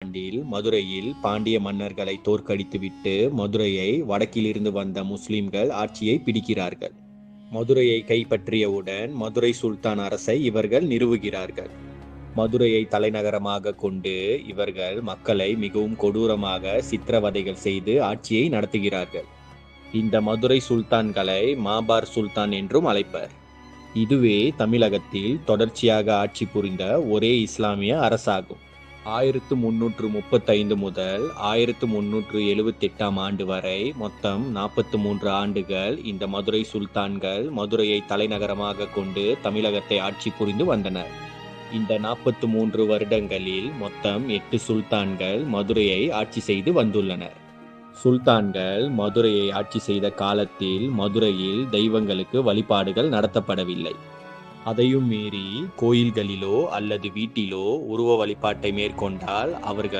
ஆண்டில் மதுரையில் பாண்டிய மன்னர்களை தோற்கடித்துவிட்டு மதுரையை வடக்கிலிருந்து வந்த முஸ்லிம்கள் ஆட்சியை பிடிக்கிறார்கள். மதுரையை கைப்பற்றியவுடன் மதுரை சுல்தான் அரசை இவர்கள் நிறுவுகிறார்கள். மதுரையை தலைநகரமாக கொண்டு இவர்கள் மக்களை மிகவும் கொடூரமாக சித்திரவதைகள் செய்து ஆட்சியை நடத்துகிறார்கள். இந்த மதுரை சுல்தான்களை மாபார் சுல்தான் என்றும் அழைப்பர். இதுவே தமிழகத்தில் தொடர்ச்சியாக ஆட்சி புரிந்த ஒரே இஸ்லாமிய அரசாகும். 1335 முதல் 1378 ஆண்டு வரை மொத்தம் 43 ஆண்டுகள் இந்த மதுரை சுல்தான்கள் மதுரையை தலைநகரமாக கொண்டு தமிழகத்தை ஆட்சி புரிந்து வந்தனர். இந்த 43 வருடங்களில் மொத்தம் 8 சுல்தான்கள் மதுரையை ஆட்சி செய்து வந்துள்ளனர். சுல்தான்கள் மதுரையை ஆட்சி செய்த காலத்தில் மதுரையில் தெய்வங்களுக்கு வழிபாடுகள் நடத்தப்படவில்லை. அதையும் மீறி கோயில்களிலோ அல்லது வீட்டிலோ உருவ வழிபாட்டை மேற்கொண்டால் அவர்கள்